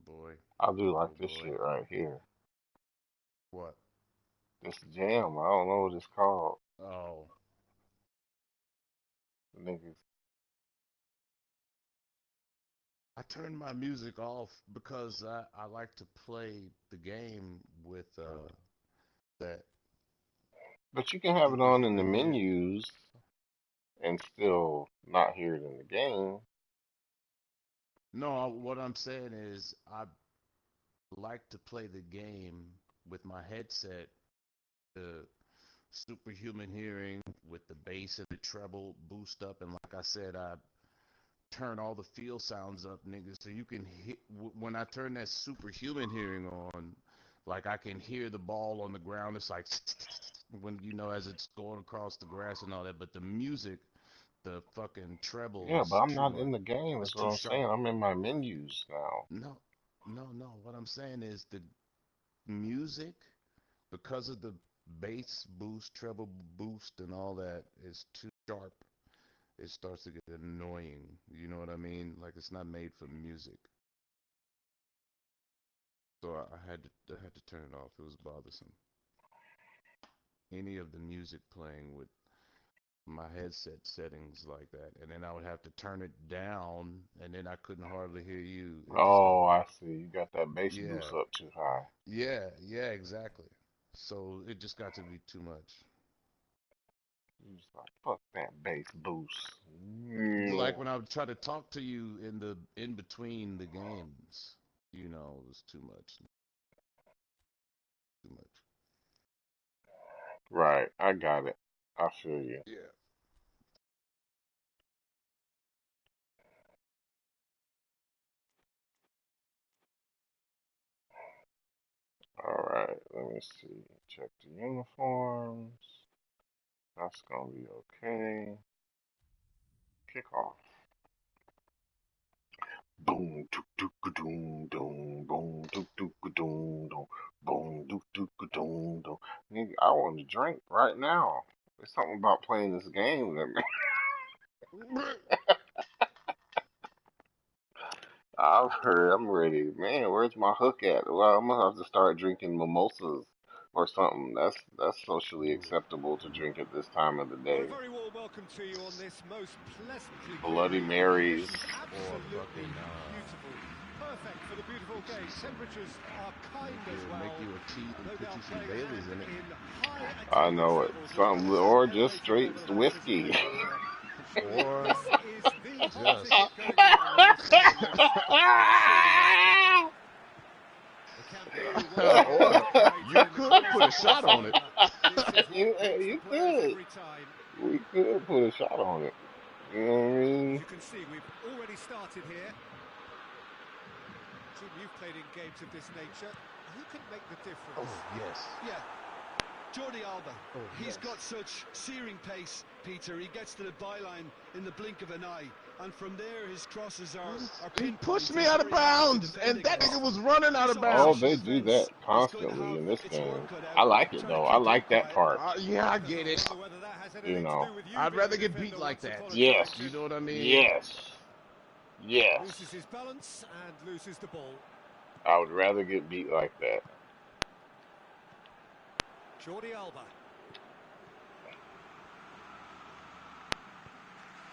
boy. I do like Oh this boy. shit right here. What? This jam. I don't know what it's called. Oh, Niggas. I turned my music off because I like to play the game with that But you can have it on in the superhuman here. menus and still not hear it in the game. No, what I'm saying is I like to play the game with my headset, the superhuman hearing with the bass and the treble boost up, and like I said, I turn all the field sounds up, nigga, so you can hit when I turn that superhuman hearing on, like I can hear the ball on the ground. It's like when as it's going across the grass and all that, but the music, the fucking treble Yeah, but is I'm too not much. in the game, It's is what too I'm saying. sharp. I'm in my menus now. No, no. What I'm saying is the music, because of the bass boost, treble boost, and all that, is too sharp. It starts to get annoying. You know what I mean? Like it's not made for music. So I had to turn it off. It was bothersome. Any of the music playing with my headset settings like that, and then I would have to turn it down, and then I couldn't hardly hear you. It just got Oh, I see. You got that bass yeah, boost up too high. yeah, exactly. So it just got to be too much. You just like, fuck that bass boost. Like Mm. when I would try to talk to you in between the games, it was too much, too much. Right, I got it. I feel you. Yeah. Alright, let me see. Check the uniforms. That's gonna be okay. Kick off. Boom, dook dook doom doom, boom, dook dook doom doom, boom, dook dook doom doom. Nigga, I want to drink right now. There's something about playing this game that I've heard. I'm ready. Man, where's my hook at? Well, I'm gonna have to start drinking mimosas or something. That's socially Ooh, acceptable to drink at this time of the Well, a day. very warm welcome to you on this most pleasantly clear Bloody evening. Marys. Conditions or absolutely fucking beautiful. Perfect for the beautiful game. Temperatures are kind as make well. you a tea and No put you doubt some playing a Baileys hand in it. in high I attendance know it. levels as well Something as an or just elevated straight level of whiskey. anticipation. Surely Or this is the hot just ticket going around in this part of the league. It surely must be. The campaign will want to or participate you in the could goals put a of shot on it. Barcelona. This is what makes the You players could. every time. We could put a shot on it. You know what I As mean? you can see, we've already started here. Jim, you've played in games of this nature. Who can make the difference? Oh yes. Yeah, Jordi Alba. Oh He's yes. got such searing pace, Peter. He gets to the byline in the blink of an eye. And from there, his crosses are He pinpoint. pushed me He's out of very hard to bounds, defend and that against. nigga was running out of This Oh, opposition they bounds. do that defence is going to constantly have in this its game. work cut I out, like it trying to though. I keep them like that quiet. part. Yeah, I I don't get it. wonder whether that has You anything to know. do with you I'd being rather the get defender beat like once that. upon a Yes. time. You know what I mean? Yes. Yes. Loses his balance and loses the ball. I would rather get beat like that. Jordi Alba.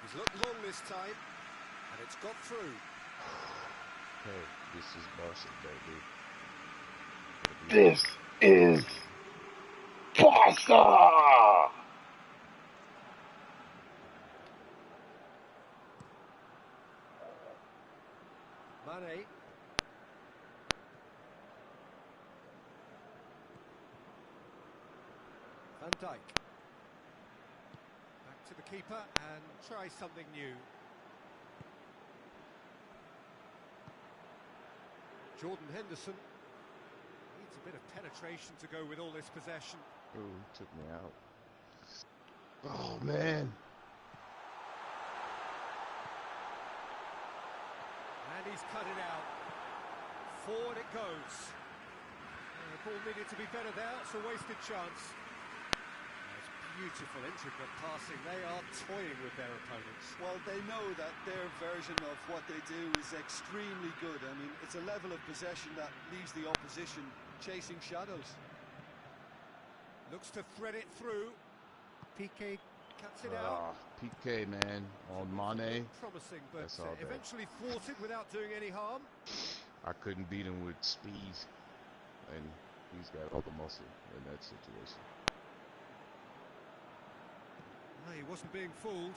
He's looked long this time, and it's got through. Hey, this is Barca, baby. This is Barca! Mane. Van Dijk. Back to the keeper and try something new. Jordan Henderson needs a bit of penetration to go with all this possession. Oh, he took me out. Oh man. And he's cut it out. Forward it goes. The ball needed to be better there. It's a wasted chance. It's Beautiful, intricate passing. They are toying with their opponents. Well, they know that their version of what they do is extremely good. I mean, it's a level of possession that leaves the opposition chasing shadows. Looks to thread it through. Piqué cuts it out. PK, man, on Mane. Promising, but That's all day. eventually thwarted without doing any harm. I couldn't beat him with speed, and he's got all the muscle in that situation. No, he wasn't being fooled.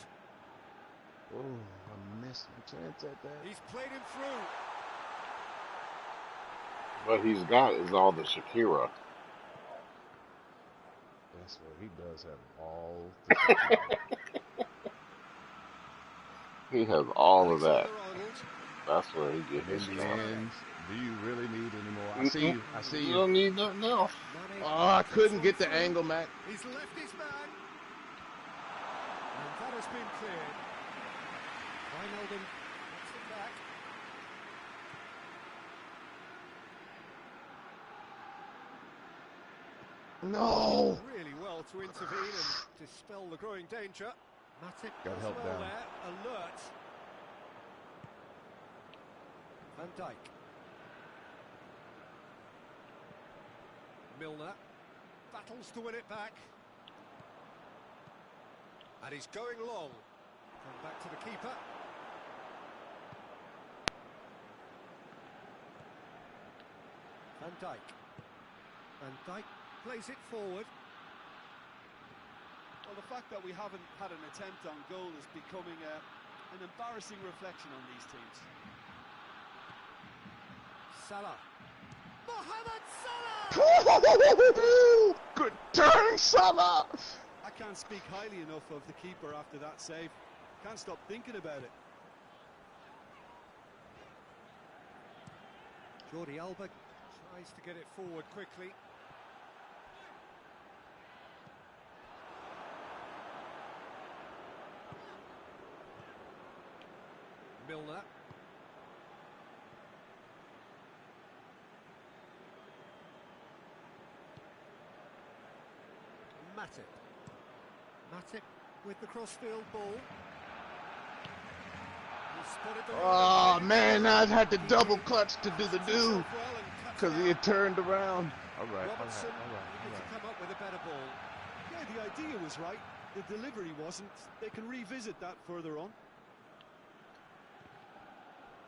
Oh, I missed my chance at that. He's played him through. What he's got is all the Shakira. That's where he does have all the Shakira. He has all of that. Alexander-Arnold. That's where he gets In his the stuff. end, do you really need any more? I see you. I see You you. don't need nothing else. Mane Oh, I couldn't get the through. angle, Mac. He's left his man. And that has been cleared. Wijnaldum gets it back. No. Really well to intervene and dispel the growing danger. Matip Got does help well down. there, alert. Van Dijk. Milner battles to win it back. And he's going long. Come back to the keeper. Van Dijk. Van Dijk plays it forward. Well, the fact that we haven't had an attempt on goal is becoming an embarrassing reflection on these teams. Salah. Mohamed Salah! Good turn, Salah. I can't speak highly enough of the keeper after that save. Can't stop thinking about it. Jordi Alba tries to get it forward quickly. Milner. Matip with the crossfield ball. He spotted the Oh man, I had to double clutch to do the do because he had turned around. All right, Robertson all right, all able right. to come up with a better ball. Yeah, the idea was right. The delivery wasn't. They can revisit that further on.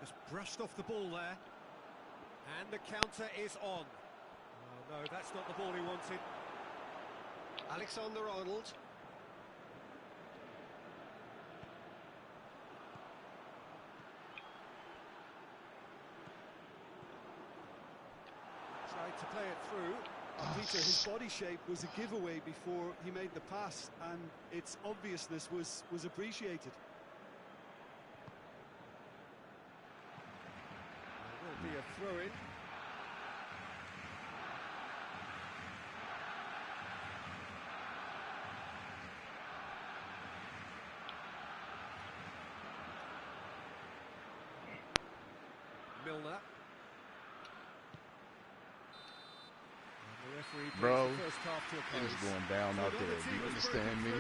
Just brushed off the ball there. And the counter is on. Oh no, that's not the ball he wanted. Alexander-Arnold. Tried to play it through. Peter, his body shape was a giveaway before he made the pass, and its obviousness was appreciated. There will be a throw-in. Milner. And the referee brings Bro, the first half to a It close. is going down out there. Do you understand me? Do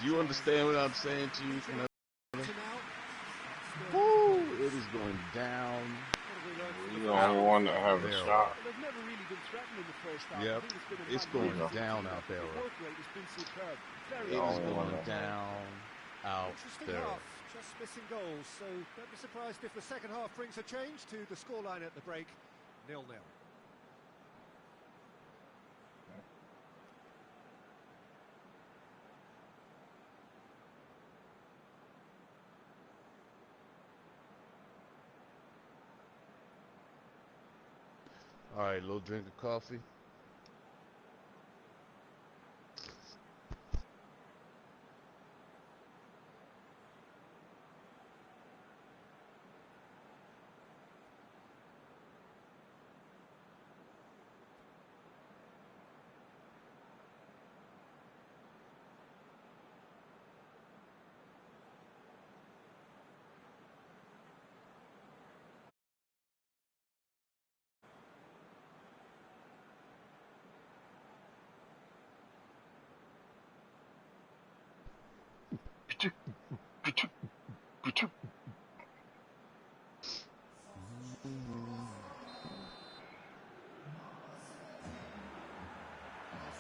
Do you understand what I'm saying to you? to now? Woo! It is going down. He's the only one that has a There. shot. They've never really been threatened in the first half. Yep. I think it's been a It's going magnificent down team. out there. The work rate has been superb. Very It is only one going that- down out Interesting there. half, just missing goals, so don't be surprised if the second half brings a change to the scoreline at the break, 0-0. All right, little drink of coffee. That's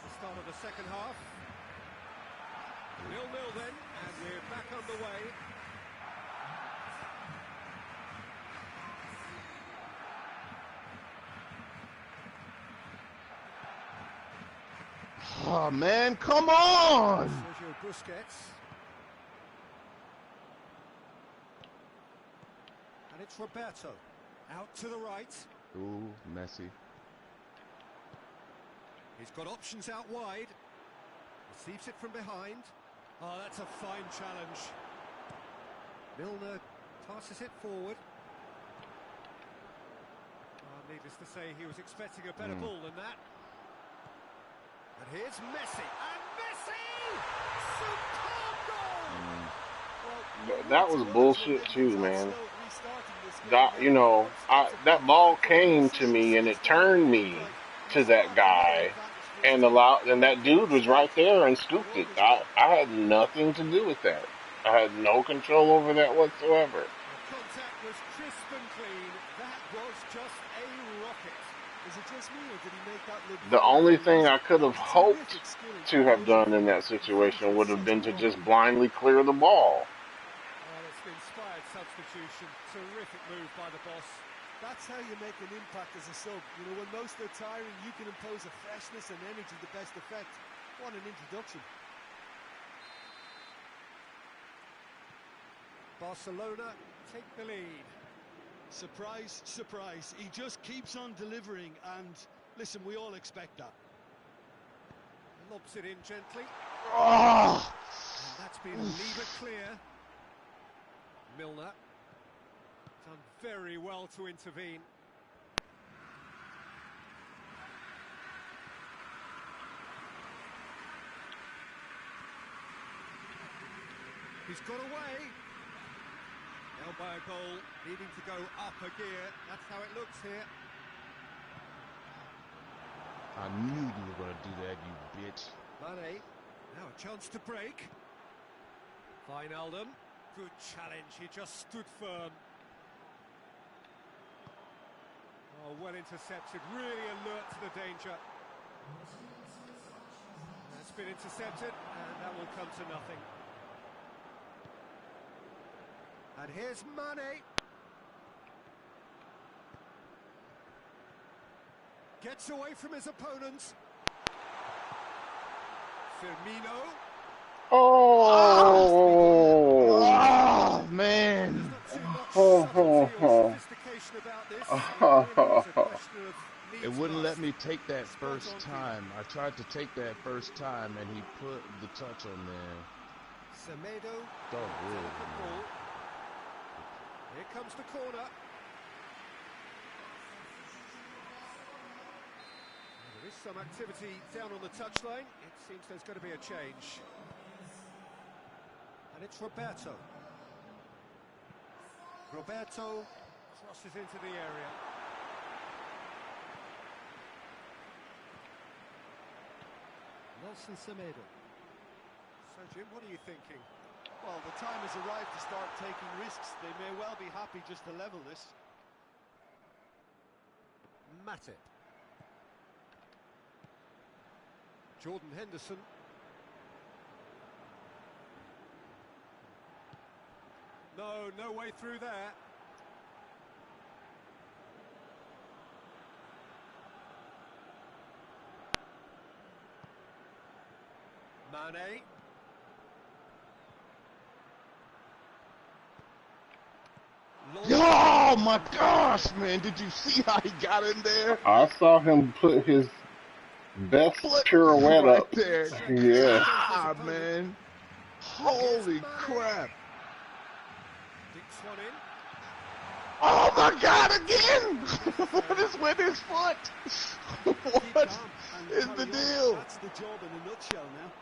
the start of the second half. 0-0 then, and we're back underway. Oh man, come on! Sergio Busquets. And it's Roberto. Out to the right. Ooh, Messi. He's got options out wide. Receives it from behind. Oh, that's a fine challenge. Milner passes it forward. Oh, needless to say, he was expecting a better ball than that. And here's Messi. And Messi! Superb goal! Well, That was bullshit too, man. That ball came to me and it turned me to that guy, and that dude was right there and scooped it. I had nothing to do with that. I had no control over that whatsoever. The contact was crisp and clean. That was just a rocket. Is it just me, or did he make that look? The only thing I could have hoped to have done in that situation would have been to just blindly clear the ball. Well, it's an inspired substitution. Terrific move by the boss. That's how you make an impact as a sub. You know, when most are tiring, you can impose a freshness and energy to best effect. What an introduction. Barcelona take the lead. Surprise, surprise. He just keeps on delivering, and listen, we all expect that. Lobs it in gently. Oh! And that's been lever clear. Milner done very well to intervene. He's got away. Elbow goal, needing to go up a gear. That's how it looks here. I knew you were gonna do that, you bitch. Mane, now a chance to break. Wijnaldum, good challenge, he just stood firm. Oh, well intercepted, really alert to the danger. That's been intercepted, and that will come to nothing. And here's Mane. Gets away from his opponents. Firmino. Oh, Oh man! There's not too much subtlety or sophistication about this. Really is a question of need It to wouldn't last. let me take that Spot first on, time. I tried to take that first time and he put the touch on there. Semedo. Oh, really? Delicate ball. Here comes the corner. There is some activity down on the touchline. It seems there's going to be a change. And it's Roberto. Roberto crosses into the area. Nelson Semedo. So, Jim, what are you thinking? Well, the time has arrived to start taking risks. They may well be happy just to level this. Matip. Jordan Henderson. No way through there. Mane. Oh my gosh, man! Did you see how he got in there? I saw him put his best pirouette right up. there. Yeah. Ah, man! Holy crap! Dinks one in. Oh my God! Again! What is with his foot? What is the deal? That's the job in a nutshell now.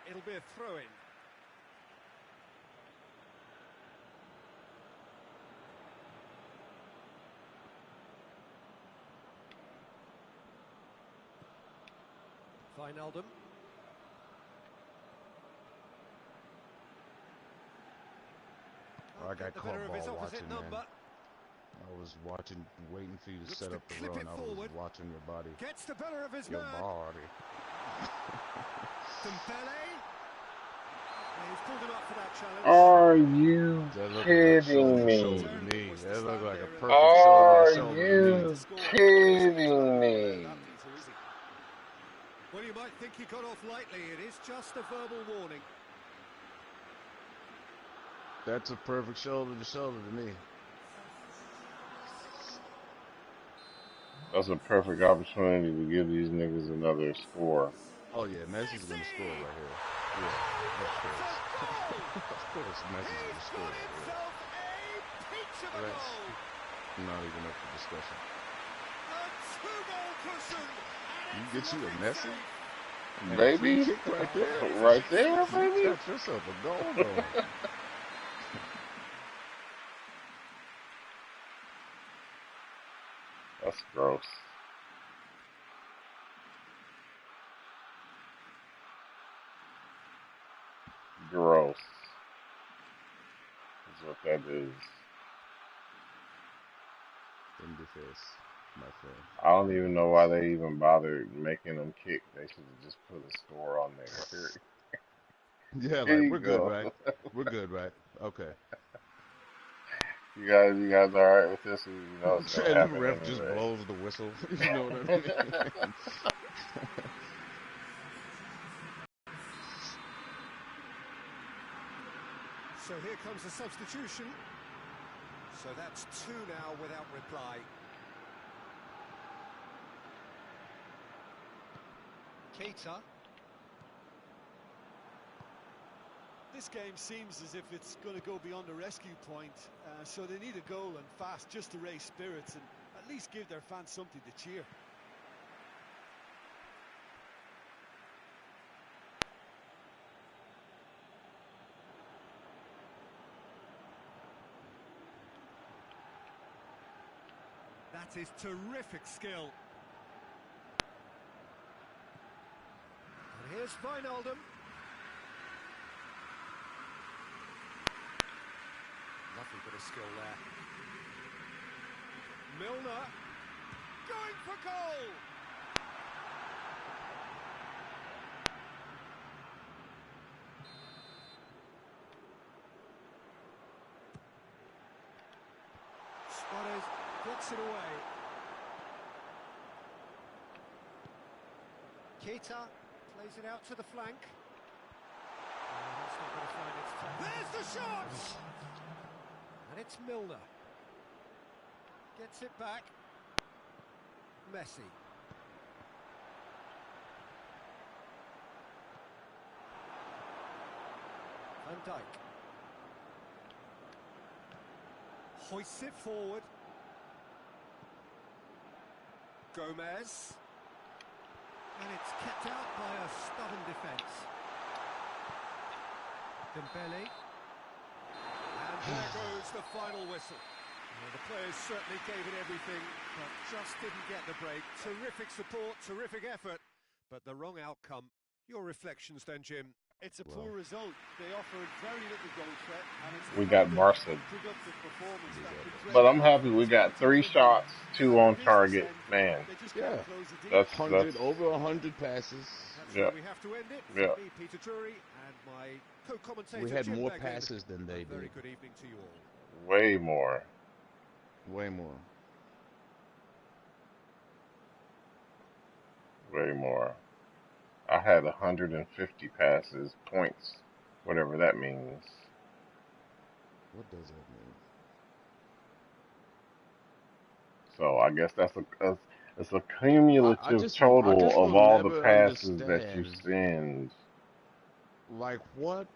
It'll be a throw-in. Wijnaldum. I got The caught better of his ball opposite watching, man. number. I was watching, waiting for you to Looks set to up the clip run. it I was forward. watching your body. Gets the better of his Your man. body. Dembele. He's pulled him up for that challenge. Are you That looked like a kidding shoulder-to-shoulder me? to me. That looked like a perfect Are shoulder-to-shoulder to me. you kidding me? Well, you might think he got off lightly. It is just a verbal warning. That's a perfect shoulder-to-shoulder to me. That's a perfect opportunity to give these niggas another score. Oh yeah, Messi's gonna score right here. Yeah, of course. Of course, Messi's gonna score right here. That's not even up for discussion. You get you a Messi and a free Baby, kick right there. right there, You baby. got yourself a goal going. That's gross. Gross. That's what that is. In defense, my friend. I don't even know why they even bothered making them kick. They should have just put a score on there. Yeah, Here like you we're go. good, right? We're good, right? Okay. You guys all right with this? You know it's gonna And the happen ref just anyway. blows the whistle. You know what I mean? So here comes the substitution. So that's two now without reply. Keita. This game seems as if it's going to go beyond the rescue point, so they need a goal and fast just to raise spirits and at least give their fans something to cheer. That is terrific skill. And here's Wijnaldum. Lovely bit of skill there. Milner. Going for goal! Suarez gets it away. Keita plays it out to the flank. That's not going to find its time. There's the shot! And it's Milner. Gets it back. Messi. Van Dijk. Hoists it forward. Gomez. And it's kept out by a stubborn defence. Dembele. And there goes the final whistle. Well, the players certainly gave it everything, but just didn't get the break. Terrific support, terrific effort, but the wrong outcome. Your reflections then, Jim? It's a poor result. They offered very little goal threat, and it's We got Barca. productive performance that could But I'm happy we got 3 shots, 2 on target. Man, Yeah. that's 100, over 100 passes. That's Yeah. where we have to end it. Yeah. Me, Peter Drury, and my co-commentator We had Jim more Beggan. passes than they A very did. good evening to you all. way more. Way more. Way more. I had 150 passes, points, whatever that means. What does that mean? So I guess it's a cumulative I total just of will all the never passes that you understand, send. like what,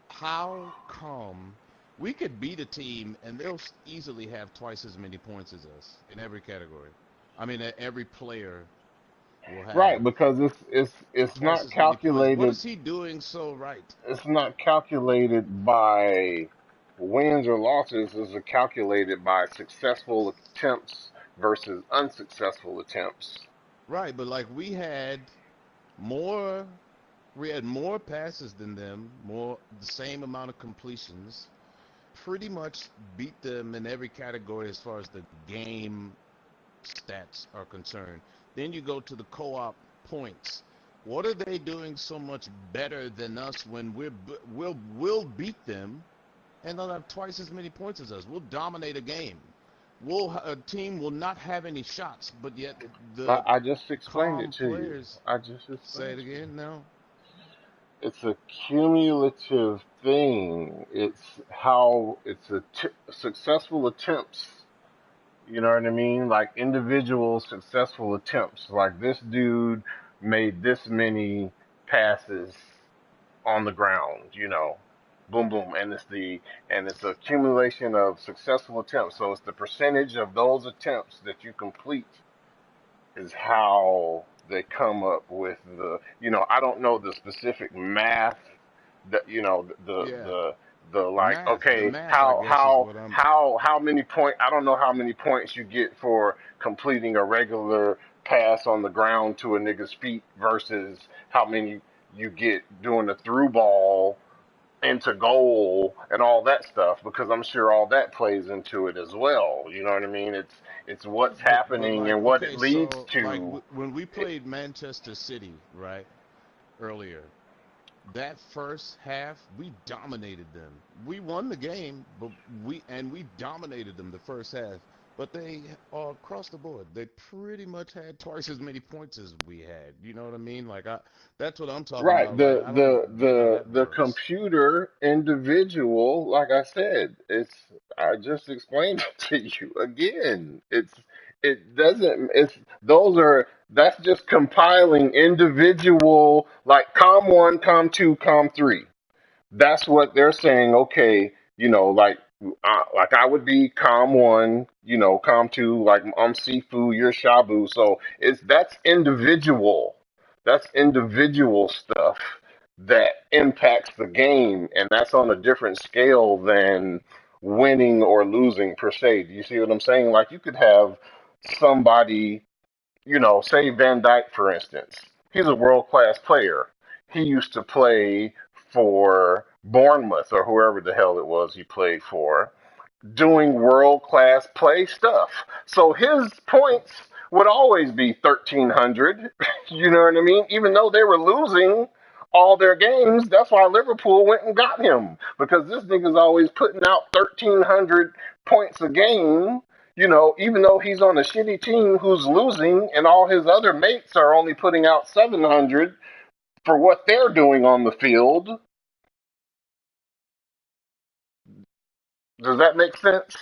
how come we could beat a team and they'll easily have twice as many points as us in every category? I mean, every player will Right, have because it's twice not as many points. What calculated. is he doing so right? It's not calculated by wins or losses. It's calculated by successful attempts versus unsuccessful attempts. Right, but like more we had more passes than them, more the same amount of completions, pretty much beat them in every category as far as the game stats are concerned. Then you go to the co-op points. What are they doing so much better than us when we'll beat them and they'll have twice as many points as us. We'll dominate a game. A team will not have any shots, but yet the I just explained it calm to you. players I just say explained it it to you. again. No, It's a cumulative thing. It's how it's successful attempts. You know what I mean? Like individual successful attempts. Like this dude made this many passes on the ground. Boom, boom, and it's a accumulation of successful attempts. So it's the percentage of those attempts that you complete is how they come up with I don't know the specific math that yeah, the like the okay math, I guess, is what I'm. how many point I don't know how many points you get for completing a regular pass on the ground to a nigga's feet versus how many you get doing a through ball into goal and all that stuff because I'm sure all that plays into it as well. You know what I mean? It's what's But happening like, and what it okay, leads so like to. when we It, played Manchester City, right, earlier, that first half we dominated them. We won the game, but we dominated them the first half. But they across the board, they pretty much had twice as many points as we had. You know what I mean? That's what I'm talking right. about. Like I don't get how that The works. computer individual, like I said, I just explained it to you again. It doesn't it's those are that's just compiling individual like com 1, com 2, com 3. That's what they're saying. Okay, like I would be com 1, com 2, like I'm Sifu, you're Shabu. So that's individual. That's individual stuff that impacts the game, and that's on a different scale than winning or losing per se. Do you see what I'm saying? Like you could have somebody say Van Dyke, for instance. He's a world class player. He used to play for Bournemouth or whoever the hell it was he played for, doing world class play stuff. So his points would always be 1,300. You know what I mean? Even though they were losing all their games, that's why Liverpool went and got him because this nigga's always putting out 1,300 points a game. Even though he's on a shitty team who's losing and all his other mates are only putting out 700 for what they're doing on the field. Does that make sense?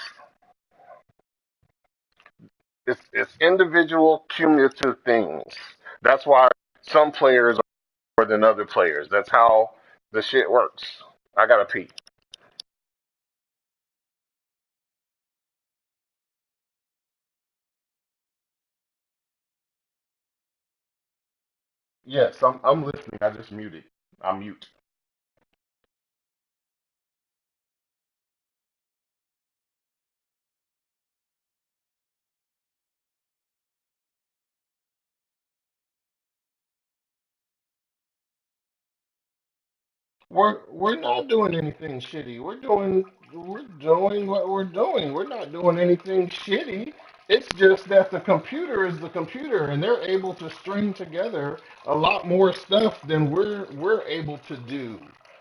It's individual cumulative things. That's why some players are more than other players. That's how the shit works. I gotta pee. Yes, I'm listening. I just muted. I'm mute. We're not doing anything shitty. We're doing what we're doing. We're not doing anything shitty. It's just that the computer is the computer, and they're able to string together a lot more stuff than we're able to do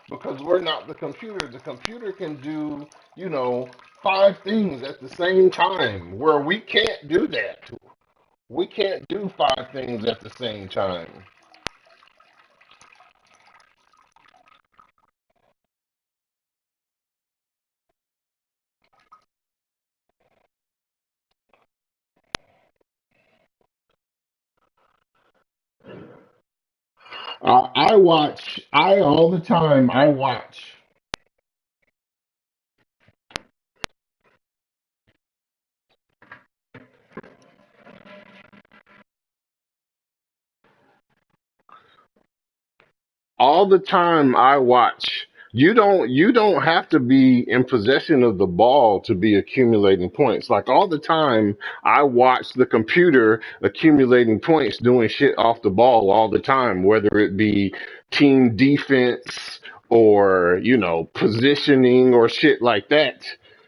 because we're not the computer. The computer can do, you know, 5 things at the same time, where we can't do that. We can't do 5 things at the same time. I all the time, I watch. All the time I watch You don't have to be in possession of the ball to be accumulating points. Like all the time I watch the computer accumulating points doing shit off the ball all the time, whether it be team defense or, positioning or shit like that.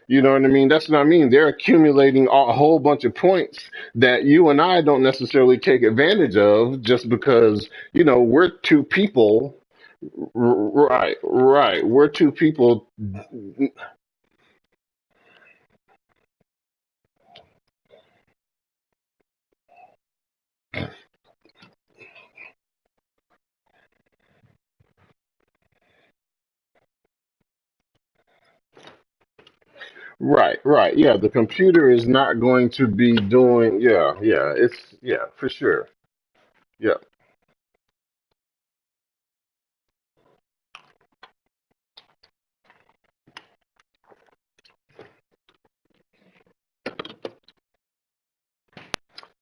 You know what I mean? That's what I mean. They're accumulating a whole bunch of points that you and I don't necessarily take advantage of just because, we're two people. Right, right. We're two people. Right, right. Yeah, the computer is not going to be doing. Yeah, yeah. Yeah, for sure. Yeah.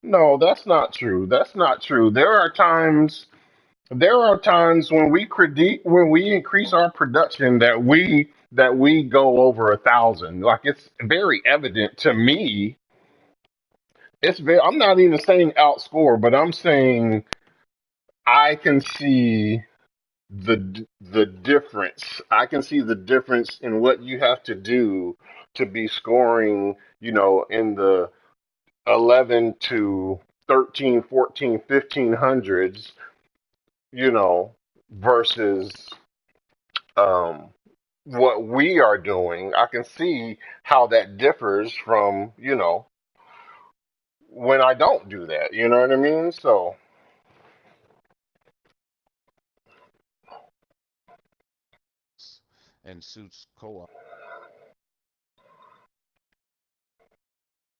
No, that's not true. That's not true. There are times when we increase our production that we go over 1,000. Like it's very evident to me. I'm not even saying outscore, but I'm saying I can see the difference. I can see the difference in what you have to do to be scoring, in the 11 to 13, 14, 1500s, versus um what we are doing. I can see how that differs from, when I don't do that. You know what I mean? So, and suits co-op.